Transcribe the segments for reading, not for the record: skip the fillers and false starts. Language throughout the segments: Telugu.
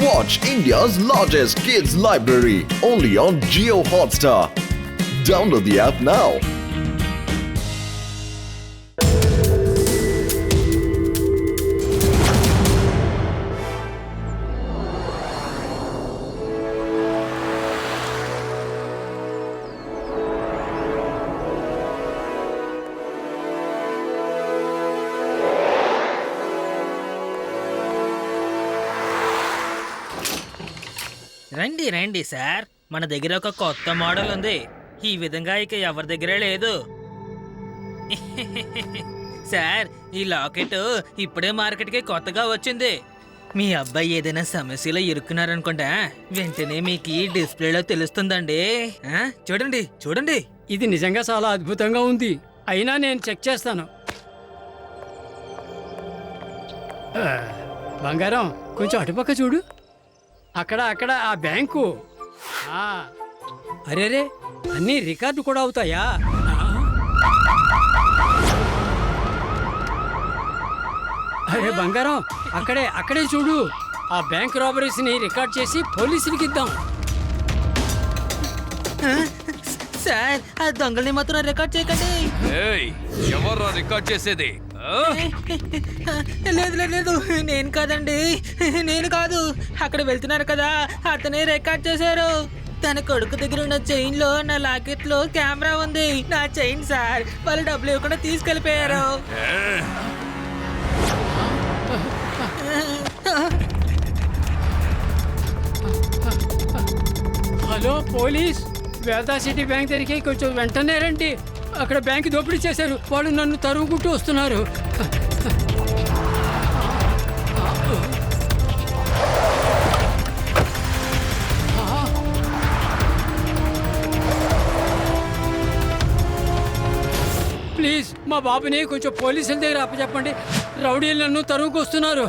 Watch India's largest kids library only on Jio Hotstar. Download the app now. రండి రండి సార్, మన దగ్గర ఒక కొత్త మోడల్ ఉంది. ఈ విధంగా ఇక ఎవరి దగ్గర లేదు. సార్, ఈ లాకెట్ ఇప్పుడే మార్కెట్కి కొత్తగా వచ్చింది. మీ అబ్బాయి ఏదైనా సమస్యలో ఇరుక్కున్నారనుకుంటా, వెంటనే మీకు ఈ డిస్ప్లేలో తెలుస్తుందండి. చూడండి చూడండి. ఇది నిజంగా చాలా అద్భుతంగా ఉంది. అయినా నేను చెక్ చేస్తాను. బంగారం, కొంచెం అటుపక్క చూడు. అక్కడ అక్కడ ఆ బ్యాంకు. అరేరే, అన్నీ రికార్డు కూడా అవుతాయా? అరే బంగారం, అక్కడే చూడు. ఆ బ్యాంక్ రాబరీస్ ని రికార్డ్ చేసి పోలీసులకి ఇద్దాం. సార్, ఆ దొంగల్ని మాత్రం రికార్డ్ చేయకండి. ఎవరు రికార్డ్ చేసేది? లేదు లేదు, నేను కాదండి, నేను కాదు. అక్కడ వెళ్తున్నారు కదా, అతనే రికార్డ్ చేశారు. తన కొడుకు దగ్గర ఉన్న చైన్ లో, నా లాకెట్ లో కెమెరా ఉంది. నా చైన్ సార్, వాళ్ళు డబ్బులు ఇవ్వకుండా తీసుకెళ్లిపోయారు. హలో పోలీస్, వేదా సిటీ బ్యాంక్ దగ్గరికి కొంచెం వెంటనే రండి. అక్కడ బ్యాంక్ దోపిడీ చేశారు. వాళ్ళు నన్ను తరుగుకుంటూ వస్తున్నారు. ప్లీజ్ మా బాబుని కొంచెం పోలీసుల దగ్గర అప్పచెప్పండి. రౌడీలు నన్ను తరుగుకొస్తున్నారు.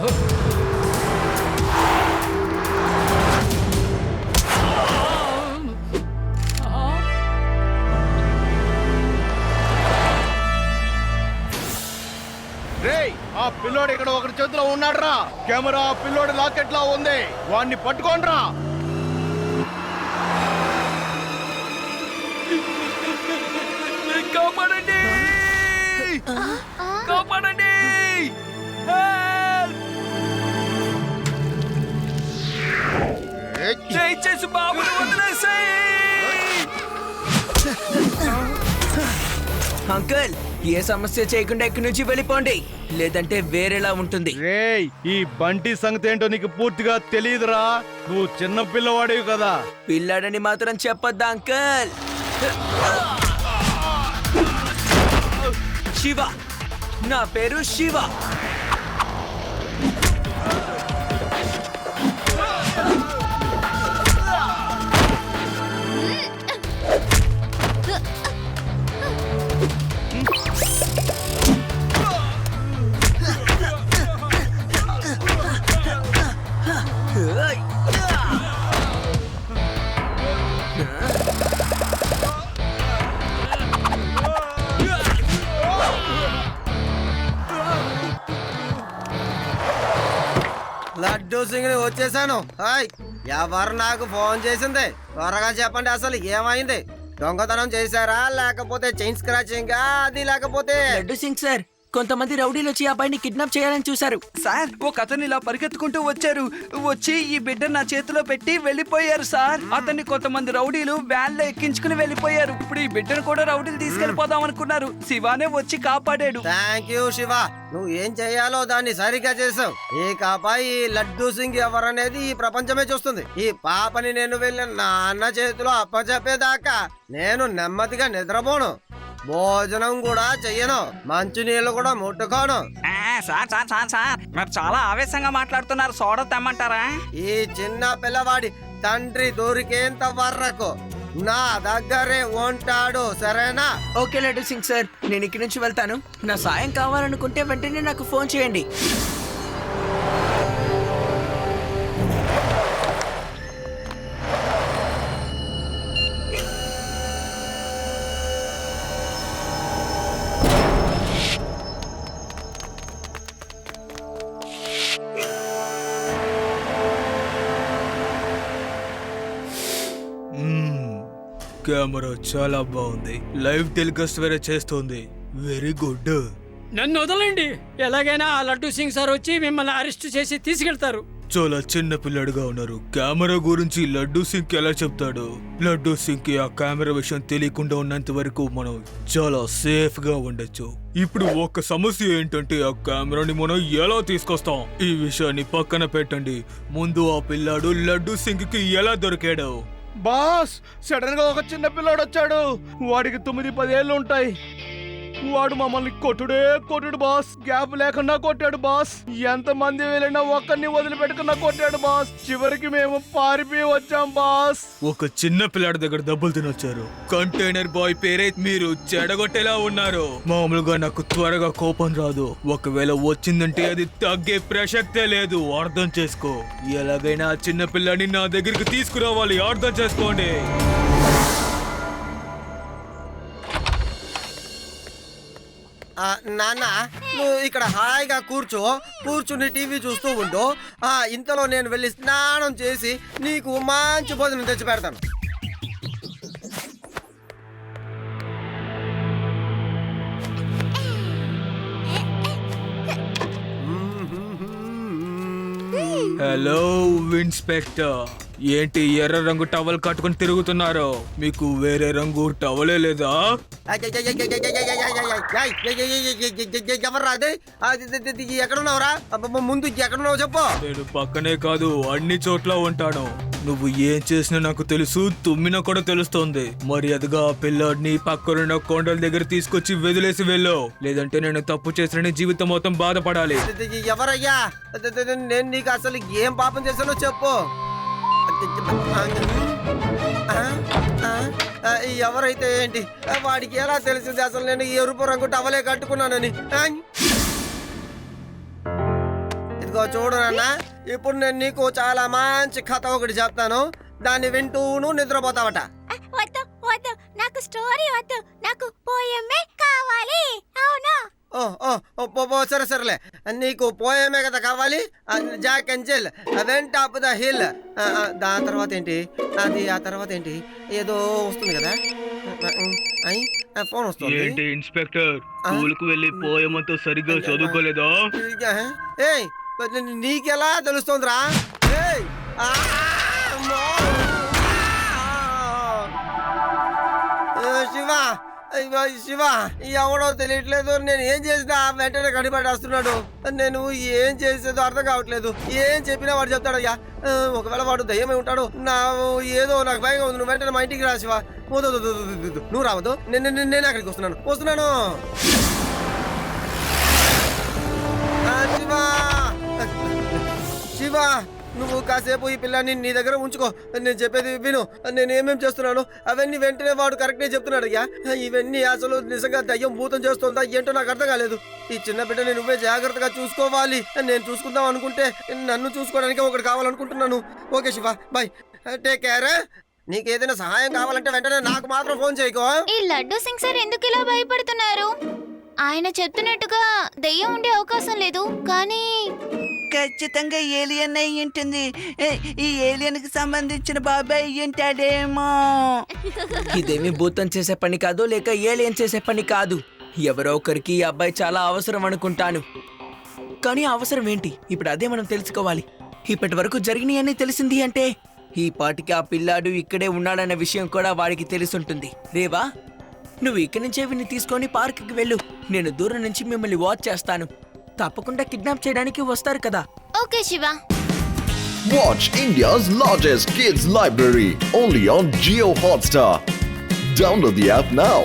ఆ పిల్లోడు ఇక్కడ ఒకటి చేతిలో ఉన్నాడు రా. కెమెరా పిల్లోడు లాకెట్ లా ఉంది. వాడిని పట్టుకోండిరా. కాపాడండి, కాపాడండి. చేసి బాబుని వదిలేసాయి. అంకుల్, ఏ సమస్య చేయకుండా ఇక్కడి నుంచి వెళ్ళిపోండి, లేదంటే వేరేలా ఉంటుంది. రేయ్, ఈ బంటి సంగతి ఏంటో నీకు పూర్తిగా తెలియదురా. నువ్వు చిన్న పిల్లవాడివి కదా. పిల్లాడని మాత్రం చెప్పొద్దా అంకుల్. శివ, నా పేరు శివ. లడ్డూ సింగ్ ని వచ్చేసాను. హాయ్, ఎవరు నాకు ఫోన్ చేసింది? త్వరగా చెప్పండి, అసలు ఏమైంది? దొంగతనం చేశారా, లేకపోతే చైన్ స్క్రాచింగ్? అది లేకపోతే లడ్డు సింగ్ సార్, కొంతమంది రౌడీలు వచ్చి అబ్బాయిని కిడ్నాప్ చేయాలని చూశారు సార్. ఒక అతను ఇలా పరిగెత్తుకుంటూ వచ్చి ఈ బిడ్డ నా చేతిలో పెట్టి వెళ్ళిపోయారు సార్. అతన్ని కొంతమంది రౌడీలు వ్యాన్ లో ఎక్కించుకుని వెళ్ళిపోయారు. ఇప్పుడు ఈ బిడ్డను కూడా రౌడీలు తీసుకెళ్లిపోదాం అనుకున్నారు. శివానే వచ్చి కాపాడాడు. థ్యాంక్ యూ శివ, నువ్వు ఏం చెయ్యాలో దాన్ని సరిగ్గా చేసావు. ఇక అబ్బాయి లడ్డూ సింగ్ ఎవరనేది ఈ ప్రపంచమే చూస్తుంది. ఈ పాపని నేను వెళ్ళిన నాన్న చేతిలో అప్పచెప్పేదాకా నేను నెమ్మదిగా నిద్రపోను, భోజనం కూడా చెయ్యను, మంచినీళ్ళు కూడా ముట్టుకోను. సార్ సార్ సార్ సార్, మీరు చాలా ఆవేశంగా మాట్లాడుతున్నారు. సోడా తెమ్మంటారా? ఈ చిన్న పిల్లవాడి తండ్రి దొరికేంత వరకు నా దగ్గరే ఉంటాడు, సరేనా? ఓకే లడ్డు సింగ్ సార్, నేను ఇక్కడి నుంచి వెళ్తాను. నా సాయం కావాలనుకుంటే వెంటనే నాకు ఫోన్ చేయండి. కెమెరా చాలా బాగుంది. లైవ్ టెలికాస్ట్ వేరే చేస్తుంది. Very good. నన్ను వదలండి. ఎలాగైనా ఆ లడ్డు సింగ్ సార్ వచ్చి మిమ్మల్ని అరెస్ట్ చేసి తీసుకెళ్తారు. చాలా చిన్న పిల్లాడుగా ఉన్నారు. కెమెరా గురించి లడ్డు సింగ్ ఎలా చెప్తాడు? లడ్డు సింగ్ కి ఆ కెమెరా విషయం తెలియకుండా ఉన్నంత వరకు మనం చాలా సేఫ్ గా ఉండొచ్చు. ఇప్పుడు ఒక సమస్య ఏంటంటే ఆ కెమెరాని మనం ఎలా తీసుకొస్తాం? ఈ విషయాన్ని పక్కన పెట్టండి. ముందు ఆ పిల్లాడు లడ్డు సింగ్ కి ఎలా దొరికాడు? బాస్, సడన్ గా ఒక చిన్న పిల్లోడు వచ్చాడు. వాడికి 9-10 ఏళ్ళు ఉంటాయి. వాడు మమ్మల్ని కొట్టుడు బాస్. గ్యాప్ లేకుండా కొట్టాడు బాస్. ఎంత మంది వెళ్ళినా ఒక్కరిని వదిలిపెట్టకుండా కొట్టాడు బాస్. చివరికి మేము పారిపోయి వచ్చాం బాస్. ఒక చిన్న పిల్లాడి దగ్గర దెబ్బలు తినొచ్చారు. కంటైనర్ బాయ్ పేరే మీరు చెడగొట్టేలా ఉన్నారు. మామూలుగా నాకు త్వరగా కోపం రాదు. ఒకవేళ వచ్చిందంటే అది తగ్గే ప్రసక్తే లేదు. అర్థం చేసుకో. ఎలాగైనా ఆ చిన్న పిల్లాడిని నా దగ్గరికి తీసుకురావాలి. అర్థం చేసుకోండి. నాన్న, నువ్వు ఇక్కడ హాయిగా కూర్చుని టీవీ చూస్తూ ఉండు. ఇంతలో నేను వెళ్ళి స్నానం చేసి నీకు మంచి భోజనం తెచ్చి పెడతాను. హలో ఇన్స్పెక్టర్, ఏంటి ఎర్ర రంగు టవల్ కట్టుకుని తిరుగుతున్నారు? మీకు వేరే రంగు టవలే లేదా? ఎవర్రా అది? ఎక్కడున్నావురా? ముందు ఎక్కడున్నావు చెప్పు. నేను పక్కనే కాదు, అన్ని చోట్ల ఉంటాను. నువ్వు ఏం చేసినా నాకు తెలుసు. తుమ్మినా కూడా తెలుస్తోంది. మర్యాదగా ఆ పిల్లాడిని పక్కనున్న కొండల దగ్గర తీసుకొచ్చి వదిలేసి వెళ్ళు. లేదంటే నేను తప్పు చేసిన జీవితం మొత్తం బాధపడాలి. ఎవరయ్యా? నేను నీకు అసలు ఏం పాపం చేశానో చెప్పు. ఎవరైతే ఏంటి? వాడికి ఎలా తెలిసింది అసలు నేను ఎరుపు రంగు టవలే కట్టుకున్నానని? ఇదిగో చూడు నాన్న, ఇప్పుడు నేను నీకు చాలా మంచి కథ ఒకటి చెప్తాను. దాన్ని వింటూను నిద్రపోతావట. వద్దు వద్దు, నాకు స్టోరీ వద్దు, నాకు పోయమే కావాలి. అవునా? సరేలే, నీకు పోయమే కదా కావాలి. జాక్ అండ్ జిల్ వెంట్ టాప్ ద హిల్. దాని తర్వాత ఏంటి? ఆ తర్వాత ఏంటి? ఏదో వస్తుంది కదా, ఫోన్ వస్తుంది. ఏంటి ఇన్స్పెక్టర్, స్కూల్ కు వెళ్ళి పోయమంతో సరిగ్గా చదువుకోలేదా? ఏయ్, నీకెలా తెలుస్తోందిరా? శివ, ఎవడో తెలియట్లేదు. నేను ఏం చేసినా వెంటనే కనిపెట్టేస్తున్నాడు. నేను ఏం చేసేదో అర్థం కావట్లేదు. ఏం చెప్పినా వాడు చెప్తాడయ్యా. ఒకవేళ వాడు దయ్యమై ఉంటాడు. నాకు భయంగా ఉంది. నువ్వు వెంటనే మా ఇంటికి రా శివ. నువ్వు రావద్దు, నేను అక్కడికి వస్తున్నాను. శివ, నువ్వు కాసేపు ఈ పిల్లాన్ని నీ దగ్గర ఉంచుకో. నేను చెప్పేది విను. నేను ఏమేం చేస్తున్నాను అవన్నీ వెంటనే వాడు కరెక్ట్గా చెప్తున్నాడు అయ్యా. ఇవన్నీ అసలు నిజంగా దయ్యం భూతం చేస్తుందా ఏంటో నాకు అర్థం కాలేదు. ఈ చిన్న బిడ్డని నువ్వే జాగ్రత్తగా చూసుకోవాలి. నేను చూసుకుందాం అనుకుంటే నన్ను చూసుకోవడానికి ఒకటి కావాలనుకుంటున్నాను. Okay Shiva, bye, take care. నీకు ఏదైనా సహాయం కావాలంటే వెంటనే నాకు మాత్రం ఫోన్ చేయకో. ఈ లడ్డు సింగ్ సార్ ఎందుకు ఇలా భయపడుతున్నారు? ఆయన చెప్తున్నట్టుగా దెయ్యం ఉండే అవకాశం లేదు. కానీ ఖచ్చితంగా ఏలియన్ అయి ఉంటుంది. ఈ ఏలియన్ కి సంబంధించిన బాబాయ్ అయి ఉంటాడేమో. ఇదేమి భూతం చేసే పని కాదు, లేక ఏలియన్ చేసే పని కాదు. ఎవరో ఒకరికి ఈ అబ్బాయి చాలా అవసరం అనుకుంటాను. కానీ అవసరం ఏంటి? ఇప్పుడు అదే మనం తెలుసుకోవాలి. ఇప్పటి వరకు జరిగినాయని తెలిసింది అంటే ఈ పాటికి ఆ పిల్లాడు ఇక్కడే ఉన్నాడన్న విషయం కూడా వాడికి తెలిసుంటుంది. రేవా, నువ్వు ఇక్కడి నుంచే విని తీసుకొని పార్క్కి వెళ్ళు. నేను దూరం నుంచి మిమ్మల్ని వాచ్ చేస్తాను. తప్పకుండా కిడ్నాప్ చేయడానికి వస్తారు కదా. Okay Shiva. Watch India's largest kids library only on Jio Hotstar. Download the app now.